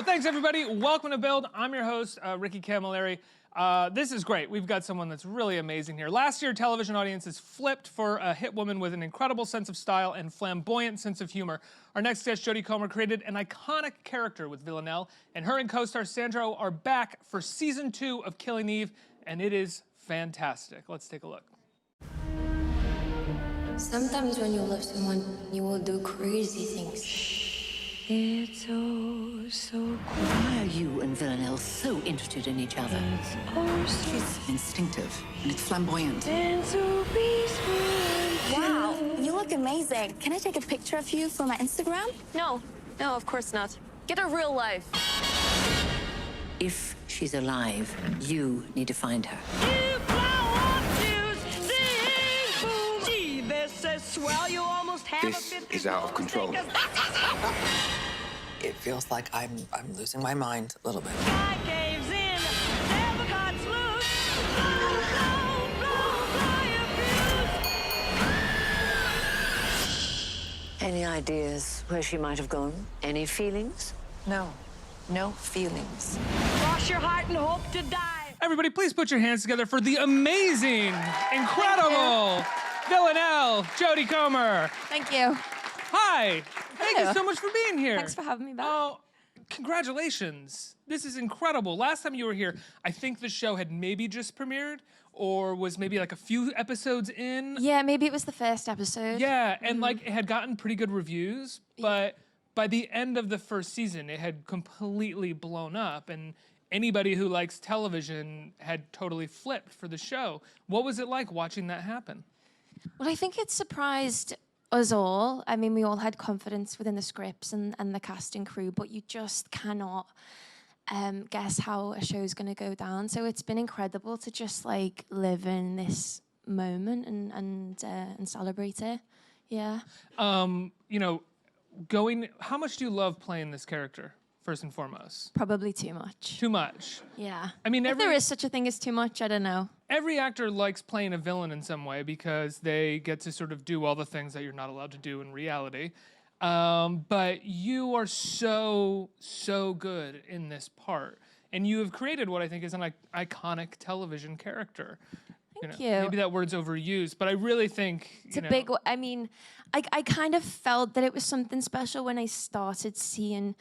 So thanks, everybody. Welcome to Build. I'm your host, Ricky Camilleri. This is great. We've got someone that's really amazing here. Last year, television audiences flipped for a hit woman with an incredible sense of style and flamboyant sense of humor. Our next guest, Jodie Comer, created an iconic character with Villanelle, and her and co-star Sandro are back for season 2 of Killing Eve, and it is fantastic. Let's take a look. Sometimes when you love someone, you will do crazy things. It's oh so cool. Why are you and Villanelle so interested in each other? It's oh so She's instinctive, and it's flamboyant. and so peaceful. Wow, you look amazing. Can I take a picture of you for my Instagram? No, of course not. Get a real life. If she's alive, you need to find her. This is out of control. It feels like I'm losing my mind a little bit. Any ideas where she might have gone? Any feelings? No feelings. Cross your heart and hope to die. Everybody, please put your hands together for the amazing, incredible Villanelle, Jodie Comer. Thank you. Hi. Thank you Hello. so much for being here. Thanks for having me back. Oh, congratulations. This is incredible. Last time you were here, I think the show had maybe just premiered or was maybe like a few episodes in. Yeah, maybe it was the first episode. Yeah, and like it had gotten pretty good reviews, but by the end of the first season, it had completely blown up, and anybody who likes television had totally flipped for the show. What was it like watching that happen? Well, I think it surprised us all. I mean, we all had confidence within the scripts and the cast and crew, but you just cannot guess how a show's going to go down. So it's been incredible to just like live in this moment and celebrate it. Yeah. You know, how much do you love playing this character, first and foremost? Probably too much. Too much. Yeah. I mean, if there is such a thing as too much, I don't know. Every actor likes playing a villain in some way because they get to sort of do all the things that you're not allowed to do in reality. But you are so good in this part. And you have created what I think is an iconic television character. Thank you. Maybe that word's overused, but I really think It's a big, I mean, I kind of felt that it was something special when I started seeing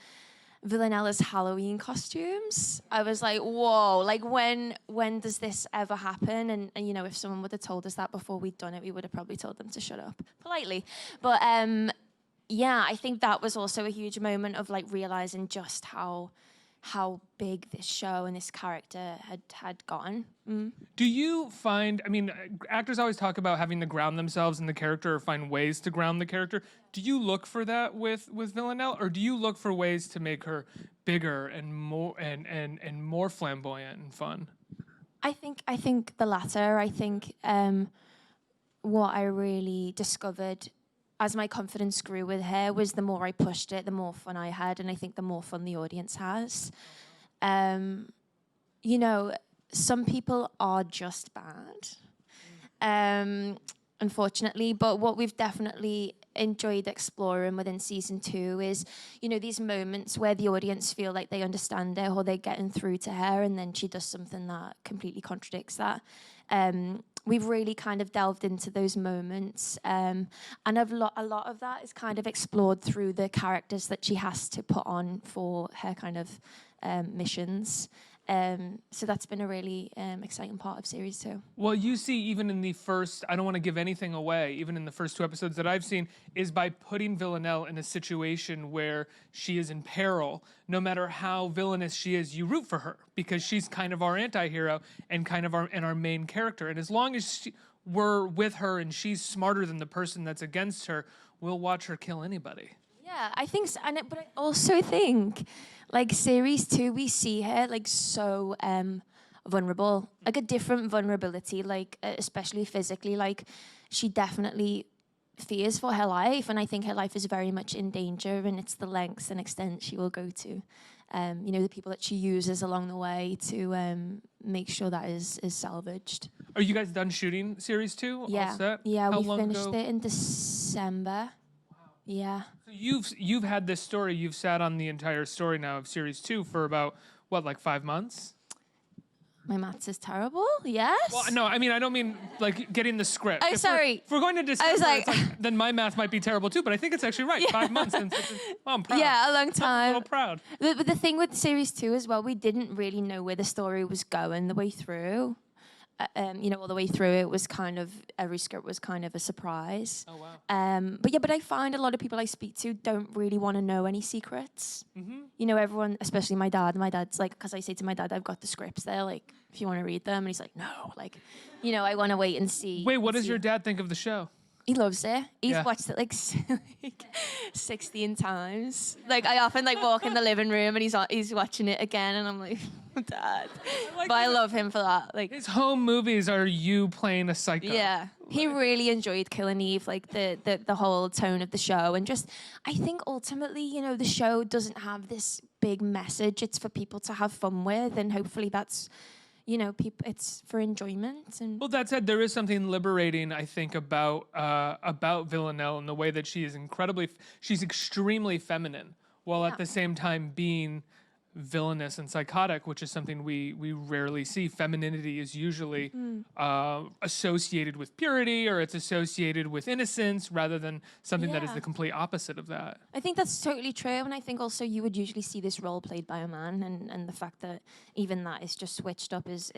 Villanella's Halloween costumes. I was like, whoa, like when does this ever happen? And you know, if someone would have told us that before we'd done it, we would have probably told them to shut up, politely. But yeah, I think that was also a huge moment of like realizing just how big this show and this character had gotten. Do you find, I mean, actors always talk about having to ground themselves in the character or find ways to ground the character. Do you look for that with Villanelle, or do you look for ways to make her bigger and more and more flamboyant and fun? I think the latter. I think what I really discovered as my confidence grew with her was the more I pushed it, the more fun I had, and I think the more fun the audience has. You know, some people are just bad, unfortunately, but what we've definitely enjoyed exploring within season 2 is, you know, these moments where the audience feel like they understand her or they're getting through to her, and then she does something that completely contradicts that. We've really kind of delved into those moments, and a lot of that is kind of explored through the characters that she has to put on for her kind of missions. So that's been a really exciting part of series 2. Well, you see, even in the first, I don't want to give anything away, even in the first 2 episodes that I've seen, is by putting Villanelle in a situation where she is in peril. No matter how villainous she is, you root for her because she's kind of our anti-hero and kind of our main character. And as long as we're with her and she's smarter than the person that's against her, we'll watch her kill anybody. Yeah, I think so. But I also think, like, series 2, we see her, like, so vulnerable. Like, a different vulnerability, like, especially physically. Like, she definitely fears for her life, and I think her life is very much in danger, and it's the lengths and extent she will go to. You know, the people that she uses along the way to make sure that is salvaged. Are you guys done shooting series 2? Yeah, All set? yeah, How we long finished ago? it in December. Yeah. So you've had this story. You've sat on the entire story now of series 2 for about what, like 5 months? My maths is terrible. Yes. Well, no, I mean I don't mean like getting the script. Oh, sorry. If we're going to December, was like- then my math might be terrible too. But I think it's actually right. 5 months. And I'm proud. Yeah, a long I'm a time. little proud. But the thing with series 2 as well, we didn't really know where the story was going the way through. All the way through, it was kind of every script was kind of a surprise. Oh wow. But I find a lot of people I speak to don't really want to know any secrets. Mm-hmm. Everyone, especially my dad. My dad's like, because I say to my dad, I've got the scripts there. Like, if you want to read them, and he's like, no. Like, I want to wait and see. Wait, what does your dad think of the show? He loves it. He's Yeah. watched it like 16 times. Like I often walk in the living room and he's watching it again, and I'm like, Dad. But I love him for that. Like His home movies are you playing a psycho. yeah, he really enjoyed Killing Eve, like the whole tone of the show, and just I think ultimately, the show doesn't have this big message. It's for people to have fun with, and hopefully that's. It's for enjoyment. And Well, that said, there is something liberating, I think, about Villanelle and the way that she's extremely feminine, while at the same time being villainous and psychotic, which is something we rarely see. Femininity is usually associated with purity, or it's associated with innocence, rather than something that is Yeah. the complete opposite of that. I think that's totally true, and I think also you would usually see this role played by a man, and the fact that even that is just switched up is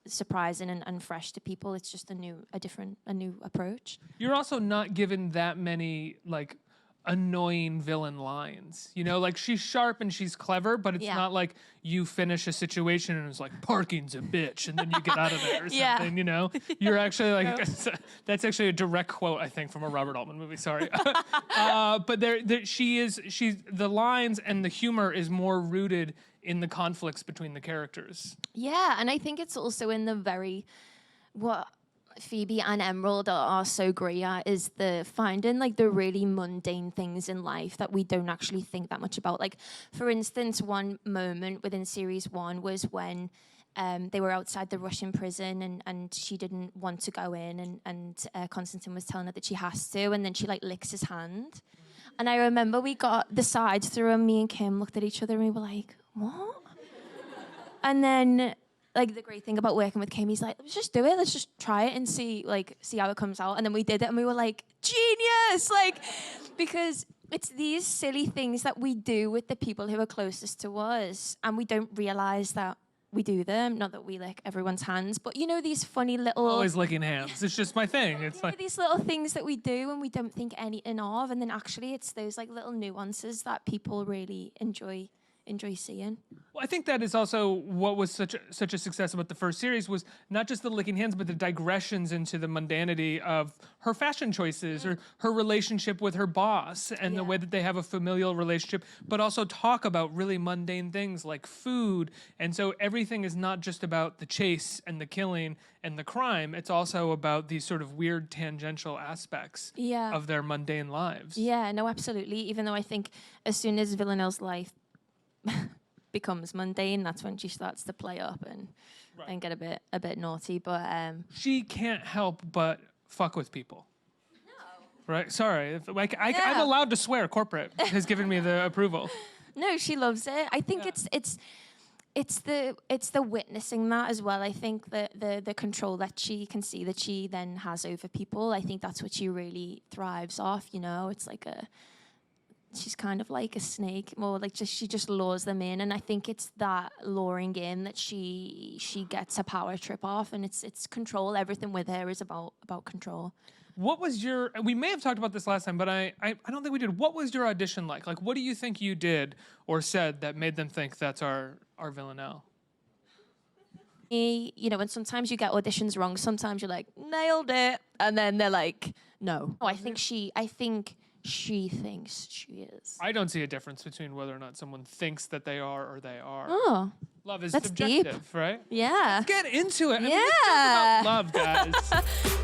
surprising and fresh to people. It's just a new approach. You're also not given that many like annoying villain lines. Like she's sharp and she's clever, but it's Yeah. not like you finish a situation and it's like parking's a bitch and then you get out of there or Yeah. something, You're actually like that's actually a direct quote, I think, from a Robert Altman movie, sorry. But she's the lines and the humor is more rooted in the conflicts between the characters. Yeah, and I think it's also in the what Phoebe and Emerald are so great at is the finding like the really mundane things in life that we don't actually think that much about. Like, for instance, one moment within series 1 was when they were outside the Russian prison and she didn't want to go in, and Konstantin was telling her that she has to, and then she like licks his hand. And I remember we got the sides through, and me and Kim looked at each other and we were like, what? And then like the great thing about working with Kim, he's like, let's just do it. Let's just try it and see how it comes out. And then we did it and we were like, genius! Like, because it's these silly things that we do with the people who are closest to us, and we don't realize that we do them. Not that we lick everyone's hands, but these funny little... Always licking hands. It's just my thing. It's like these little things that we do and we don't think anything of, and then actually it's those like little nuances that people really enjoy seeing. Well, I think that is also what was such a success about the first series, was not just the licking hands, but the digressions into the mundanity of her fashion choices or her relationship with her boss, and the way that they have a familial relationship, but also talk about really mundane things like food. And so everything is not just about the chase and the killing and the crime. It's also about these sort of weird tangential aspects of their mundane lives. Yeah, no, absolutely. Even though I think as soon as Villanelle's life becomes mundane, that's when she starts to play up and get a bit naughty. But she can't help but fuck with people. No. Right? Sorry. I'm allowed to swear. Corporate has given me the approval. No, she loves it. I think it's the witnessing that as well. I think the control that she can see that she then has over people, I think that's what she really thrives off. It's like she's kind of like a snake, more like she just lures them in, and I think it's that luring in that she gets a power trip off, and it's control. Everything with her is about control. What was we may have talked about this last time, but I don't think we did. What was your audition like? Like, what do you think you did or said that made them think that's our Villanelle? And sometimes you get auditions wrong. Sometimes you're like, nailed it, and then they're like, no. I think she thinks she is. I don't see a difference between whether or not someone thinks that they are or they are. Oh, Love is that's subjective, deep. right? Yeah. Let's get into it. I mean, Yeah. let's talk about love, guys.